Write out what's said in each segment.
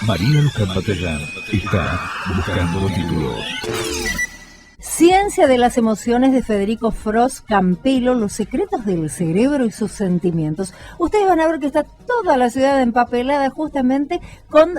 María Luján Batallán está buscando títulos. Ciencia de las emociones de Federico Frost Campelo, los secretos del cerebro y sus sentimientos. Ustedes van a ver que está toda la ciudad empapelada justamente con,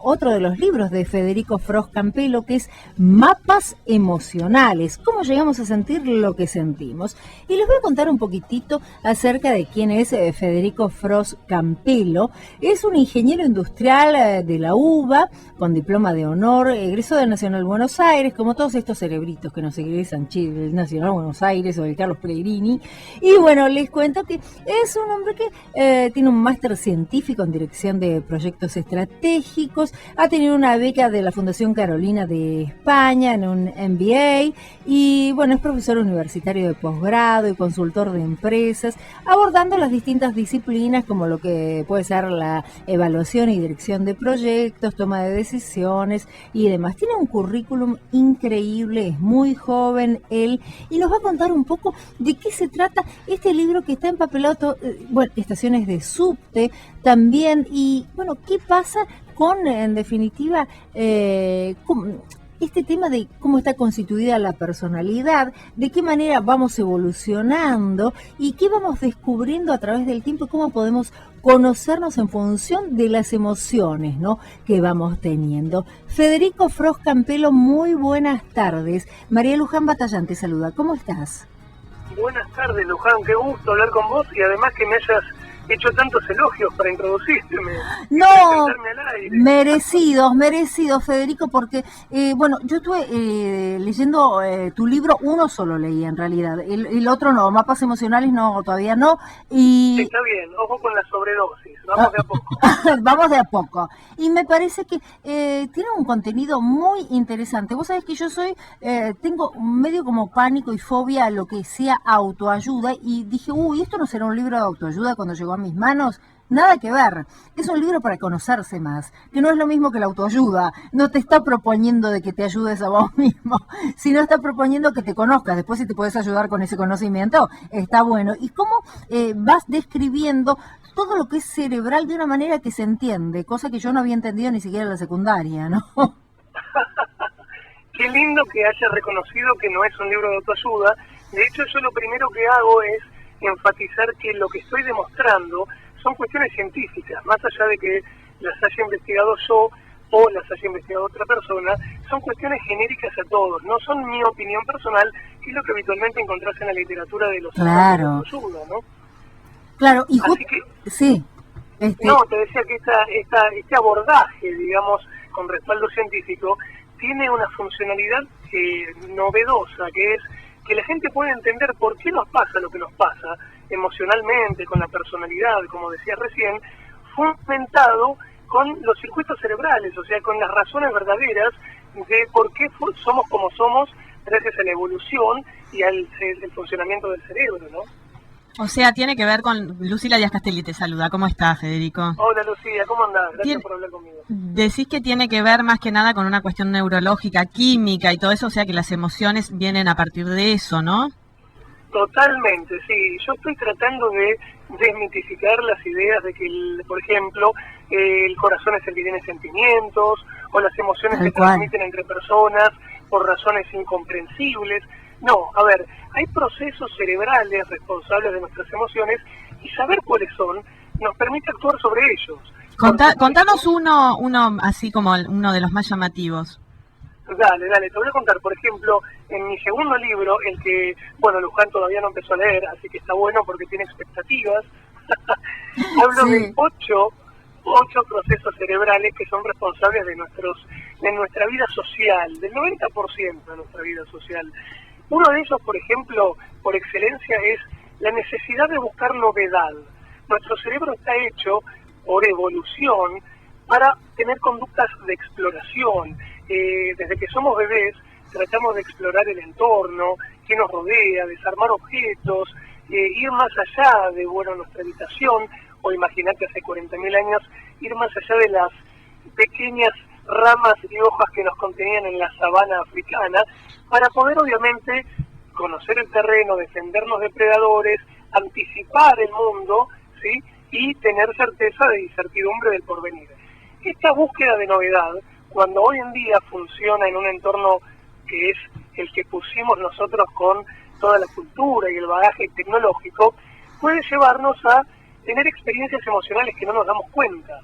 otro de los libros de Federico Frost Campelo, que es Mapas Emocionales, cómo llegamos a sentir lo que sentimos. Y les voy a contar un poquitito acerca de quién es Federico Frost Campelo. Es un ingeniero industrial de la UBA, con diploma de honor, egresó del Nacional Buenos Aires, como todos estos cerebritos que nos egresan, el Nacional Buenos Aires o el Carlos Pellegrini. Y bueno, les cuento que es un hombre que tiene un máster científico en dirección de proyectos estratégicos, ha tenido una beca de la Fundación Carolina de España en un MBA y bueno, es profesor universitario de posgrado y consultor de empresas, abordando las distintas disciplinas como lo que puede ser la evaluación y dirección de proyectos, toma de decisiones y demás. Tiene un currículum increíble, es muy joven él, y nos va a contar un poco de qué se trata este libro que está empapelado, estaciones de subte también, y bueno, qué pasa con, en definitiva, este tema de cómo está constituida la personalidad, de qué manera vamos evolucionando y qué vamos descubriendo a través del tiempo, cómo podemos conocernos en función de las emociones, ¿no?, que vamos teniendo. Federico Frost Campelo, muy buenas tardes. María Luján Batallán te saluda. ¿Cómo estás? Buenas tardes, Luján. Qué gusto hablar con vos y además que me hayas hecho tantos elogios para introducirme. No, merecidos, Federico, porque, yo estuve leyendo tu libro, uno solo leí en realidad, el otro no, Mapas Emocionales no, todavía no. Y está bien, ojo con la sobredosis, vamos de a poco. Vamos de a poco. Y me parece que tiene un contenido muy interesante. Vos sabés que yo tengo medio como pánico y fobia a lo que sea autoayuda, y dije, esto no será un libro de autoayuda cuando llegó a mis manos. Nada que ver, es un libro para conocerse más, que no es lo mismo que la autoayuda. No te está proponiendo de que te ayudes a vos mismo, sino está proponiendo que te conozcas. Después, si te puedes ayudar con ese conocimiento, está bueno. Y cómo vas describiendo todo lo que es cerebral de una manera que se entiende, cosa que yo no había entendido ni siquiera en la secundaria, ¿no? Qué lindo que hayas reconocido que no es un libro de autoayuda. De hecho, yo lo primero que hago es enfatizar que lo que estoy demostrando son cuestiones científicas, más allá de que las haya investigado yo o las haya investigado otra persona, son cuestiones genéricas a todos, no son mi opinión personal, que es lo que habitualmente encontrás en la literatura de los claro. de autoayuda, ¿no? Claro, y así que sí. No, te decía que este abordaje, digamos, con respaldo científico, tiene una funcionalidad novedosa, que es que la gente puede entender por qué nos pasa lo que nos pasa emocionalmente, con la personalidad, como decía recién, fundamentado con los circuitos cerebrales, o sea, con las razones verdaderas de por qué somos como somos gracias a la evolución y al funcionamiento del cerebro, ¿no? O sea, tiene que ver con... Lucila Díaz Castelli te saluda. ¿Cómo estás, Federico? Hola, Lucía, ¿cómo andás? Gracias por hablar conmigo. Decís que tiene que ver más que nada con una cuestión neurológica, química y todo eso, o sea que las emociones vienen a partir de eso, ¿no? Totalmente, sí. Yo estoy tratando de desmitificar las ideas de que, por ejemplo, el corazón es el que tiene sentimientos, o las emociones se transmiten entre personas por razones incomprensibles. No, a ver, hay procesos cerebrales responsables de nuestras emociones y saber cuáles son nos permite actuar sobre ellos. Contanos uno así como uno de los más llamativos. Dale, te voy a contar, por ejemplo, en mi segundo libro, el que, Luján todavía no empezó a leer, así que está bueno porque tiene expectativas, hablo de ocho procesos cerebrales que son responsables de nuestra vida social, del 90% de nuestra vida social. Uno de ellos, por ejemplo, por excelencia, es la necesidad de buscar novedad. Nuestro cerebro está hecho por evolución para tener conductas de exploración. Desde que somos bebés tratamos de explorar el entorno que nos rodea, desarmar objetos, ir más allá de nuestra habitación, o imaginate hace 40.000 años, ir más allá de las pequeñas ramas y hojas que nos contenían en la sabana africana, para poder obviamente conocer el terreno, defendernos de predadores, anticipar el mundo, ¿sí?, y tener certeza de incertidumbre del porvenir. Esta búsqueda de novedad, cuando hoy en día funciona en un entorno que es el que pusimos nosotros con toda la cultura y el bagaje tecnológico, puede llevarnos a tener experiencias emocionales que no nos damos cuenta.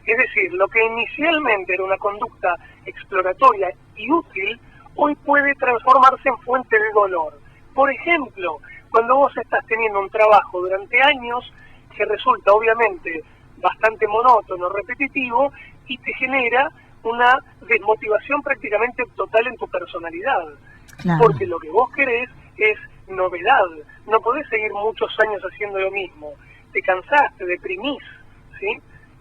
Es decir, lo que inicialmente era una conducta exploratoria y útil, hoy puede transformarse en fuente de dolor. Por ejemplo, cuando vos estás teniendo un trabajo durante años que resulta obviamente bastante monótono, repetitivo, y te genera una desmotivación prácticamente total en tu personalidad. Claro. Porque lo que vos querés es novedad. No podés seguir muchos años haciendo lo mismo. Te cansás, te deprimís, ¿sí?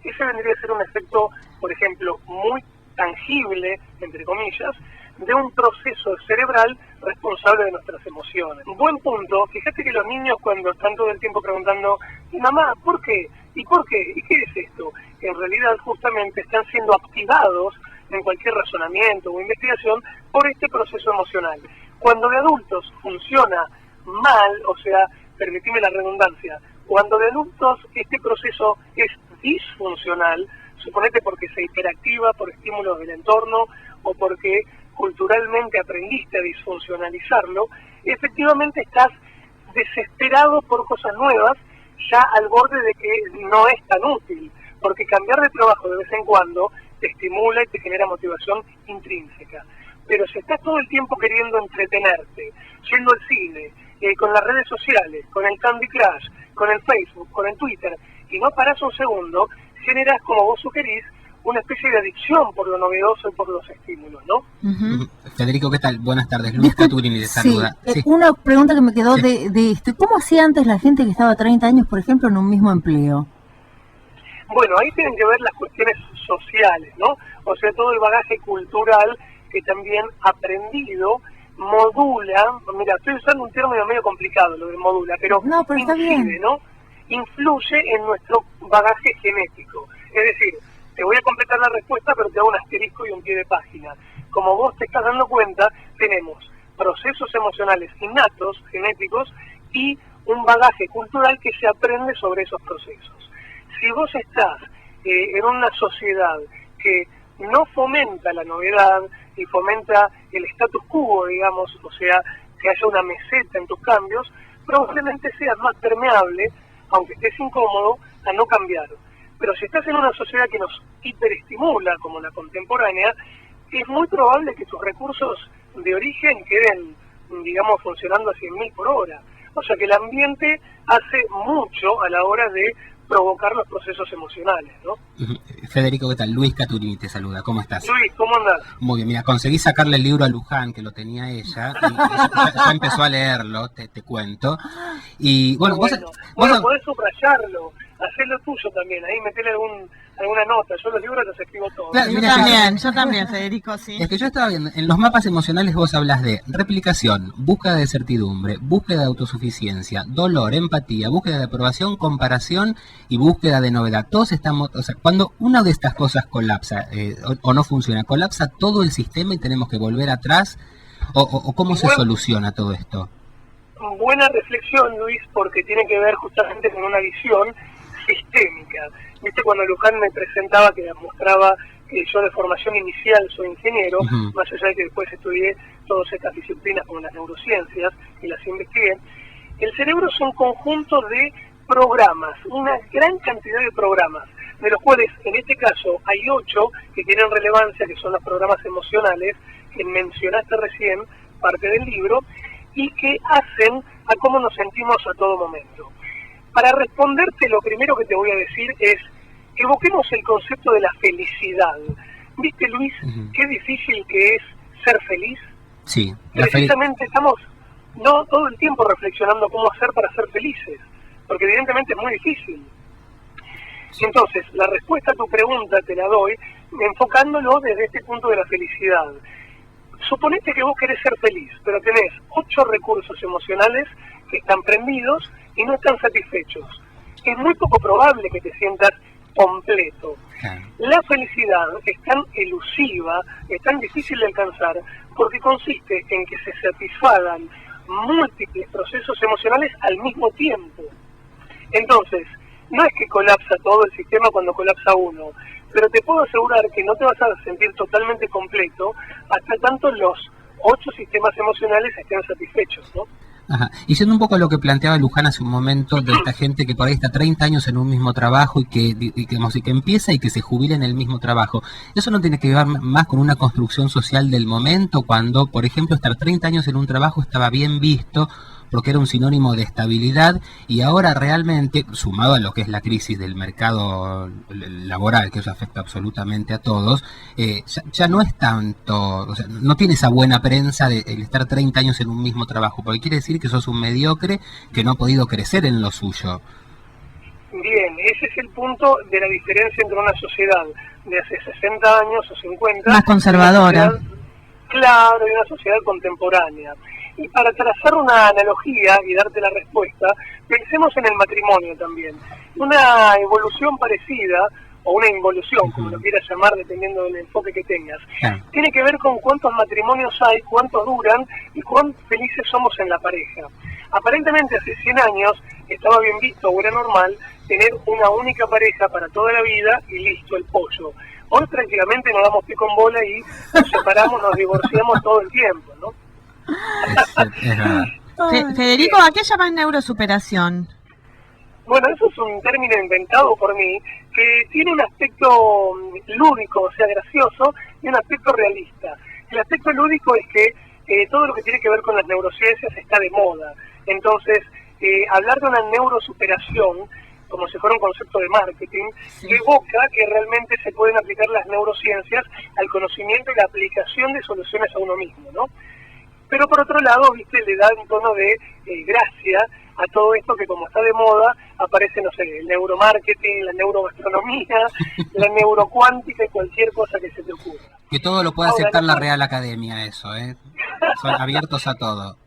Ese vendría a ser un efecto, por ejemplo, muy tangible, entre comillas, de un proceso cerebral responsable de nuestras emociones. Un buen punto, fíjate que los niños cuando están todo el tiempo preguntando, mamá, ¿por qué? ¿Y por qué? ¿Y qué es esto? En realidad justamente están siendo activados en cualquier razonamiento o investigación por este proceso emocional. Cuando de adultos funciona mal, o sea, permitime la redundancia, cuando de adultos este proceso es disfuncional, suponete porque se hiperactiva por estímulos del entorno o porque culturalmente aprendiste a disfuncionalizarlo, efectivamente estás desesperado por cosas nuevas, ya al borde de que no es tan útil, porque cambiar de trabajo de vez en cuando te estimula y te genera motivación intrínseca. Pero si estás todo el tiempo queriendo entretenerte, yendo al cine, con las redes sociales, con el Candy Crush, con el Facebook, con el Twitter, y no parás un segundo, generas, como vos sugerís, una especie de adicción por lo novedoso y por los estímulos, ¿no? Uh-huh. Federico, ¿qué tal? Buenas tardes. Luis Caturini te saluda. Sí. Una pregunta que me quedó de esto. ¿Cómo hacía antes la gente que estaba 30 años, por ejemplo, en un mismo empleo? Bueno, ahí tienen que ver las cuestiones sociales, ¿no? O sea, todo el bagaje cultural que también aprendido modula, mira, estoy usando un término medio complicado, lo de modula, pero está bien, ¿no? Influye en nuestro bagaje genético. Es decir, te voy a completar la respuesta, pero te hago un asterisco y un pie de página. Como vos te estás dando cuenta, tenemos procesos emocionales innatos, genéticos, y un bagaje cultural que se aprende sobre esos procesos. Si vos estás en una sociedad que no fomenta la novedad y fomenta el status quo, digamos, o sea, que haya una meseta en tus cambios, probablemente seas más permeable, aunque estés incómodo, a no cambiar. Pero si estás en una sociedad que nos hiperestimula, como la contemporánea, es muy probable que tus recursos de origen queden, digamos, funcionando a 100.000 por hora. O sea que el ambiente hace mucho a la hora de provocar los procesos emocionales, ¿no? Federico, ¿qué tal? Luis Caturini te saluda, ¿cómo estás? Luis, ¿cómo andás? Muy bien, mira, conseguí sacarle el libro a Luján, que lo tenía ella, y ya empezó a leerlo, te cuento. Y bueno, bueno, podés subrayarlo, hacerlo tuyo también, ahí metele alguna nota, yo los libros los escribo todos. Claro, Yo también, Federico, sí. Es que yo estaba viendo, en los mapas emocionales vos hablas de replicación, búsqueda de certidumbre, búsqueda de autosuficiencia, dolor, empatía, búsqueda de aprobación, comparación y búsqueda de novedad. Todos estamos, o sea, cuando una de estas cosas colapsa o no funciona, colapsa todo el sistema y tenemos que volver atrás, o ¿cómo se soluciona todo esto? Buena reflexión, Luis, porque tiene que ver justamente con una visión sistémica. Viste, cuando Luján me presentaba, que mostraba que yo de formación inicial soy ingeniero, más allá de que después estudié todas estas disciplinas como las neurociencias y las investigué, el cerebro es un conjunto de programas, una gran cantidad de programas, de los cuales en este caso hay 8 que tienen relevancia, que son los programas emocionales que mencionaste recién, parte del libro, y que hacen a cómo nos sentimos a todo momento. Para responderte, lo primero que te voy a decir es, evoquemos el concepto de la felicidad. ¿Viste, Luis, qué difícil que es ser feliz? Sí. Precisamente estamos no todo el tiempo reflexionando cómo hacer para ser felices, porque evidentemente es muy difícil. Entonces, la respuesta a tu pregunta te la doy enfocándolo desde este punto de la felicidad. Suponete que vos querés ser feliz, pero tenés 8 recursos emocionales que están prendidos y no están satisfechos. Es muy poco probable que te sientas completo. La felicidad es tan elusiva, es tan difícil de alcanzar, porque consiste en que se satisfagan múltiples procesos emocionales al mismo tiempo. Entonces, no es que colapsa todo el sistema cuando colapsa uno. pero te puedo asegurar que no te vas a sentir totalmente completo hasta tanto los 8 sistemas emocionales estén satisfechos, ¿no? Ajá. Y siendo un poco lo que planteaba Luján hace un momento, de esta gente que por ahí está 30 años en un mismo trabajo y que empieza y que se jubila en el mismo trabajo, ¿eso no tiene que ver más con una construcción social del momento, cuando, por ejemplo, estar 30 años en un trabajo estaba bien visto porque era un sinónimo de estabilidad, y ahora realmente, sumado a lo que es la crisis del mercado laboral, que eso afecta absolutamente a todos, ya no es tanto, o sea, no tiene esa buena prensa de el estar 30 años en un mismo trabajo, porque quiere decir que sos un mediocre que no ha podido crecer en lo suyo? Bien, ese es el punto de la diferencia entre una sociedad de hace 60 años o 50... Más conservadora. Claro, y una sociedad contemporánea. Y para trazar una analogía y darte la respuesta, pensemos en el matrimonio también. Una evolución parecida, o una involución, como lo quieras llamar, dependiendo del enfoque que tengas, tiene que ver con cuántos matrimonios hay, cuántos duran y cuán felices somos en la pareja. Aparentemente hace 100 años estaba bien visto o era normal tener una única pareja para toda la vida y listo, el pollo. Hoy tranquilamente nos damos pie con bola y nos separamos, nos divorciamos todo el tiempo, ¿no? Es verdad. Federico, ¿a qué llaman neurosuperación? Bueno, eso es un término inventado por mí que tiene un aspecto lúdico, o sea, gracioso, y un aspecto realista. El aspecto lúdico es que todo lo que tiene que ver con las neurociencias está de moda. Entonces, hablar de una neurosuperación, como si fuera un concepto de marketing, evoca que realmente se pueden aplicar las neurociencias al conocimiento y la aplicación de soluciones a uno mismo, ¿no? Pero por otro lado, viste, le da un tono de gracia a todo esto que como está de moda, aparece, no sé, el neuromarketing, la neurogastronomía, la neurocuántica y cualquier cosa que se te ocurra. Que todo lo puede aceptar la Real Academia, eso, ¿eh? Son abiertos a todo.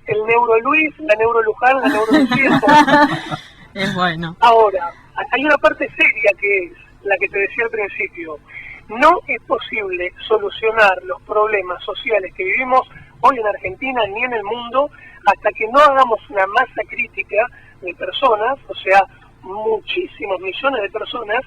El neuroluis, la neuroluján, la neurolucieta. Es bueno. Ahora, hay una parte seria que es la que te decía al principio. No es posible solucionar los problemas sociales que vivimos hoy en Argentina ni en el mundo hasta que no hagamos una masa crítica de personas, o sea, muchísimos millones de personas,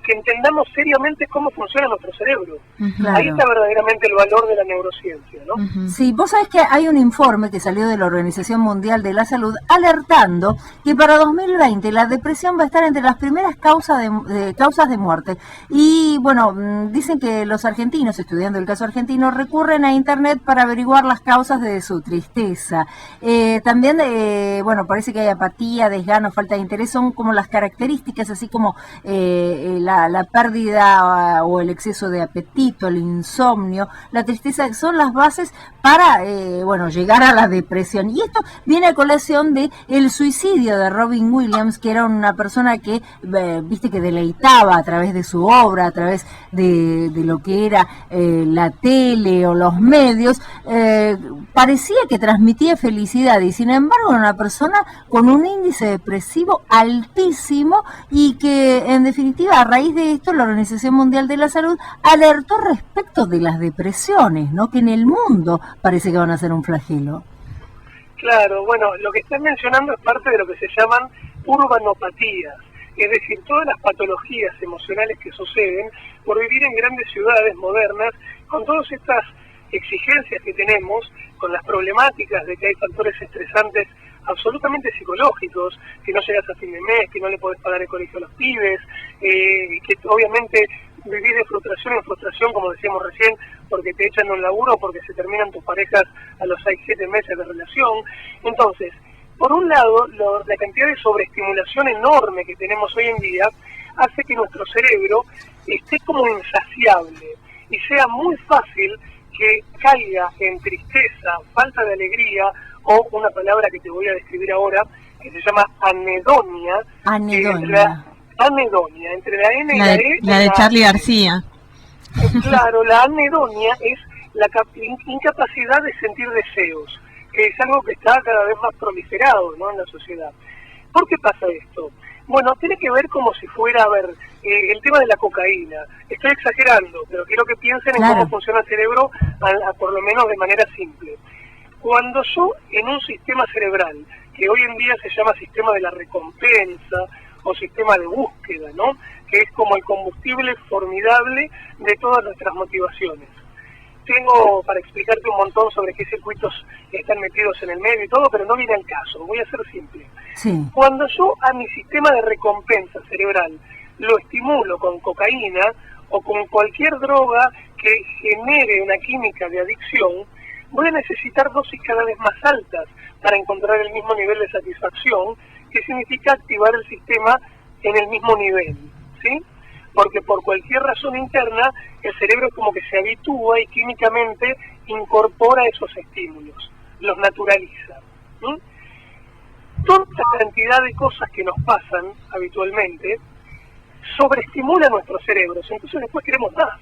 que entendamos seriamente cómo funciona nuestro cerebro. Claro. Ahí está verdaderamente el valor de la neurociencia, ¿no? Sí, vos sabés que hay un informe que salió de la Organización Mundial de la Salud alertando que para 2020 la depresión va a estar entre las primeras causas de muerte. Y bueno, dicen que los argentinos, estudiando el caso argentino, recurren a Internet para averiguar las causas de su tristeza. También, bueno, parece que hay apatía, desgano, falta de interés, son como las características, así como la pérdida o el exceso de apetito, el insomnio, la tristeza, son las bases para, bueno, llegar a la depresión. Y esto viene a colación de el suicidio de Robin Williams, que era una persona que, viste, que deleitaba a través de su obra, a través de lo que era la tele o los medios, parecía que transmitía felicidad y sin embargo era una persona con un índice depresivo altísimo y que en definitiva a raíz de esto la Organización Mundial de la Salud alertó respecto de las depresiones, ¿no? Que en el mundo parece que van a ser un flagelo. Claro, bueno, lo que estás mencionando es parte de lo que se llaman urbanopatías, es decir, todas las patologías emocionales que suceden por vivir en grandes ciudades modernas, con todas estas exigencias que tenemos, con las problemáticas de que hay factores estresantes absolutamente psicológicos, que no llegas a fin de mes, que no le podés pagar el colegio a los pibes, que obviamente vivís de frustración en frustración, como decíamos recién, porque te echan de un laburo o porque se terminan tus parejas a los 6-7 meses de relación. Entonces, por un lado, la cantidad de sobreestimulación enorme que tenemos hoy en día hace que nuestro cerebro esté como insaciable y sea muy fácil que caiga en tristeza, falta de alegría o una palabra que te voy a describir ahora que se llama anedonia. Anedonia, entre la N y la E. La de Charly García. Claro, la anedonia es la incapacidad de sentir deseos, que es algo que está cada vez más proliferado, ¿no?, en la sociedad. ¿Por qué pasa esto? Bueno, tiene que ver como si fuera, a ver, el tema de la cocaína. Estoy exagerando, pero quiero que piensen en cómo funciona el cerebro, por lo menos de manera simple. Cuando yo en un sistema cerebral, que hoy en día se llama sistema de la recompensa, o sistema de búsqueda, ¿no? Que es como el combustible formidable de todas nuestras motivaciones. Tengo para explicarte un montón sobre qué circuitos están metidos en el medio y todo, pero no viene al caso, voy a ser simple. Sí. Cuando yo a mi sistema de recompensa cerebral lo estimulo con cocaína o con cualquier droga que genere una química de adicción, voy a necesitar dosis cada vez más altas para encontrar el mismo nivel de satisfacción, que significa activar el sistema en el mismo nivel, ¿sí? Porque por cualquier razón interna, el cerebro como que se habitúa y químicamente incorpora esos estímulos, los naturaliza. Toda esta cantidad de cosas que nos pasan habitualmente sobreestimula nuestros cerebros, entonces después queremos más.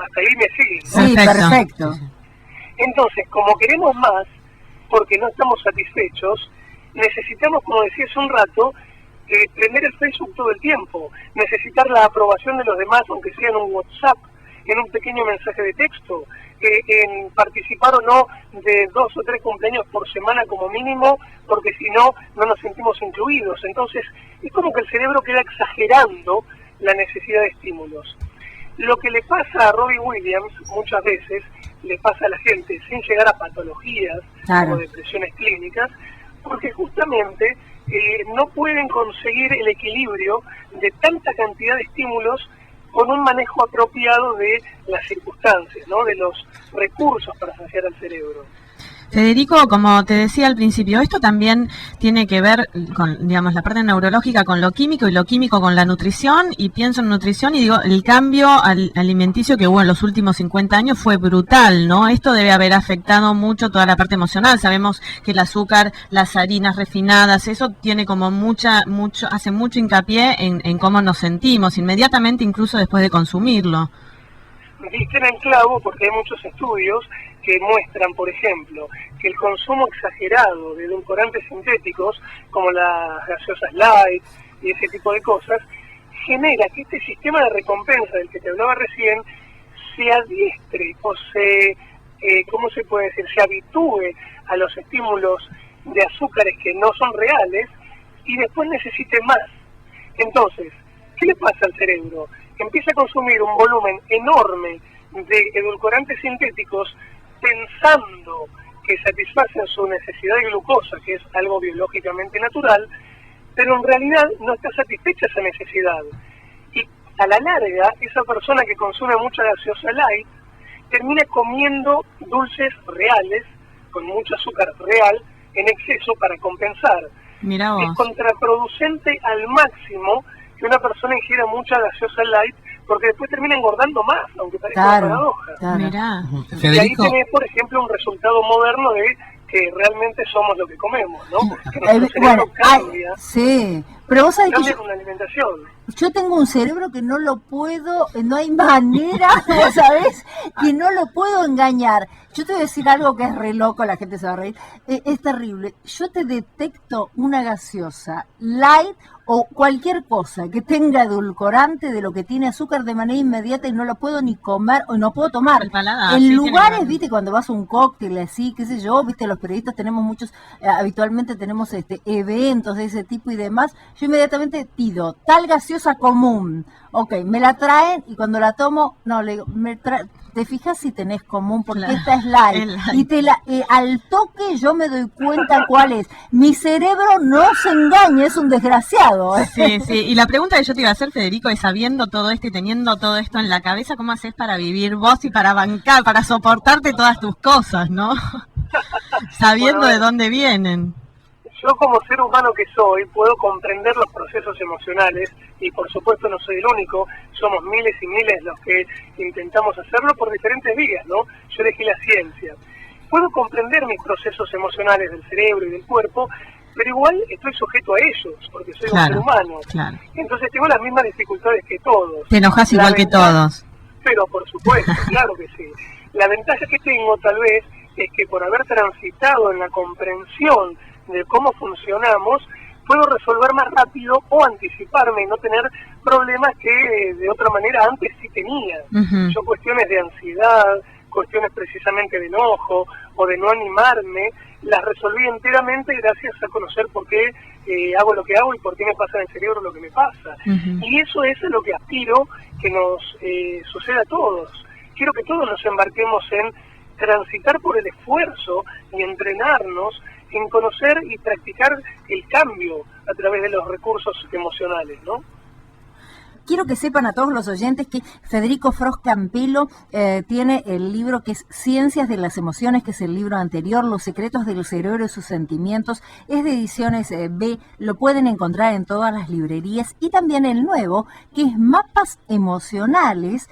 Hasta ahí me siguen, ¿no? Sí, perfecto. Entonces, como queremos más, porque no estamos satisfechos, necesitamos, como decía hace un rato, prender el Facebook todo el tiempo, necesitar la aprobación de los demás, aunque sea en un WhatsApp, en un pequeño mensaje de texto, en participar o no de 2 o 3 cumpleaños por semana como mínimo, porque si no, no nos sentimos incluidos. Entonces, es como que el cerebro queda exagerando la necesidad de estímulos. Lo que le pasa a Robbie Williams, muchas veces, le pasa a la gente, sin llegar a patologías Claro. o depresiones clínicas, porque justamente no pueden conseguir el equilibrio de tanta cantidad de estímulos con un manejo apropiado de las circunstancias, ¿no? De los recursos para saciar al cerebro. Federico, como te decía al principio, esto también tiene que ver con, digamos, la parte neurológica con lo químico y lo químico con la nutrición, y pienso en nutrición y digo, el cambio alimenticio que hubo en los últimos 50 años fue brutal, ¿no? Esto debe haber afectado mucho toda la parte emocional. Sabemos que el azúcar, las harinas refinadas, eso tiene como hace mucho hincapié en cómo nos sentimos, inmediatamente incluso después de consumirlo. Diste en el clavo porque hay muchos estudios que muestran, por ejemplo, que el consumo exagerado de edulcorantes sintéticos, como las gaseosas light y ese tipo de cosas, genera que este sistema de recompensa del que te hablaba recién se adiestre o ¿cómo se puede decir? Se habitúe a los estímulos de azúcares que no son reales y después necesite más. Entonces, ¿qué le pasa al cerebro? Empieza a consumir un volumen enorme de edulcorantes sintéticos pensando que satisfacen su necesidad de glucosa, que es algo biológicamente natural, pero en realidad no está satisfecha esa necesidad. Y a la larga, esa persona que consume mucha gaseosa light termina comiendo dulces reales, con mucho azúcar real, en exceso para compensar. Mirá vos. Es contraproducente al máximo que una persona ingiera mucha gaseosa light, porque después termina engordando más, aunque parezca una paradoja. Claro. Mirá. Y ahí Federico, tenés, por ejemplo, un resultado moderno de que realmente somos lo que comemos, ¿no? Que nuestro cerebro Bueno, cambia, sí, pero vos sabés que cambia yo, con la alimentación. yo tengo un cerebro que no lo puedo, no hay manera, vos sabés, que no lo puedo engañar. Yo te voy a decir algo que es re loco, la gente se va a reír, es terrible. Yo te detecto una gaseosa light o cualquier cosa que tenga edulcorante de lo que tiene azúcar de manera inmediata y no lo puedo ni comer o no puedo tomar. El paladar, En sí, lugares, tiene- viste, cuando vas a un cóctel así, qué sé yo, viste, los periodistas tenemos muchos, habitualmente tenemos eventos de ese tipo y demás, yo inmediatamente pido tal gaseosa común, ok, me la traen y cuando la tomo, no, le digo, te fijas si tenés común, porque Claro, esta es light, es light. y al toque yo me doy cuenta cuál es. Mi cerebro no se engaña, es un desgraciado. Sí, sí. Y la pregunta que yo te iba a hacer, Federico, es sabiendo todo esto y teniendo todo esto en la cabeza, ¿cómo haces para vivir vos y para bancar, para soportarte todas tus cosas, ¿no? Sabiendo Bueno, de dónde vienen. Yo como ser humano que soy, puedo comprender los procesos emocionales y por supuesto no soy el único, somos miles y miles los que intentamos hacerlo por diferentes vías, ¿no? Yo elegí la ciencia. Puedo comprender mis procesos emocionales del cerebro y del cuerpo, pero igual estoy sujeto a ellos, porque soy un ser humano. Claro. Entonces tengo las mismas dificultades que todos. Te enojas igual que todos. Pero por supuesto, claro que sí. La ventaja que tengo tal vez es que por haber transitado en la comprensión de cómo funcionamos, puedo resolver más rápido o anticiparme y no tener problemas que de otra manera antes sí tenía. Ujú. Yo cuestiones de ansiedad, cuestiones precisamente de enojo o de no animarme, las resolví enteramente gracias a conocer por qué hago lo que hago y por qué me pasa en el cerebro lo que me pasa. Y eso es a lo que aspiro que nos suceda a todos. Quiero que todos nos embarquemos en transitar por el esfuerzo y entrenarnos en conocer y practicar el cambio a través de los recursos emocionales, ¿no? Quiero que sepan a todos los oyentes que Federico Frost Campelo tiene el libro que es Ciencias de las Emociones, que es el libro anterior, Los secretos del cerebro y sus sentimientos, es de Ediciones B, lo pueden encontrar en todas las librerías, y también el nuevo, que es Mapas Emocionales,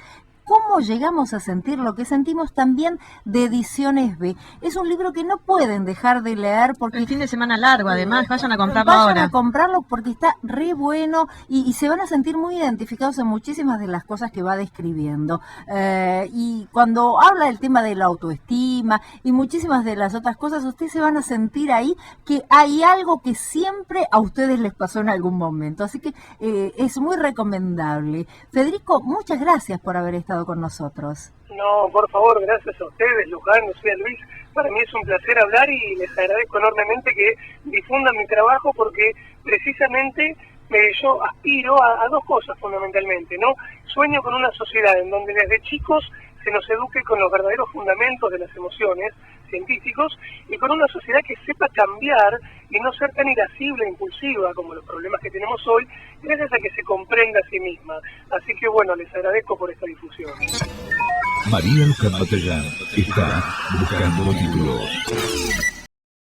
cómo llegamos a sentir lo que sentimos, también de Ediciones B. Es un libro que no pueden dejar de leer porque... El fin de semana largo, además, vayan a comprarlo ahora. Vayan a comprarlo porque está re bueno y se van a sentir muy identificados en muchísimas de las cosas que va describiendo. Y cuando habla del tema de la autoestima y muchísimas de las otras cosas, ustedes se van a sentir ahí que hay algo que siempre a ustedes les pasó en algún momento. Así que es muy recomendable. Federico, muchas gracias por haber estado con nosotros. No, por favor, gracias a ustedes, Luján, Lucía, Luis. Para mí es un placer hablar y les agradezco enormemente que difundan mi trabajo porque precisamente yo aspiro a dos cosas fundamentalmente, ¿no? Sueño con una sociedad en donde desde chicos se nos eduque con los verdaderos fundamentos de las emociones científicos y con una sociedad que sepa cambiar y no ser tan irascible e impulsiva como los problemas que tenemos hoy, gracias a que se comprenda a sí misma. Así que bueno, les agradezco por esta difusión. María Luján Batallán está buscando títulos.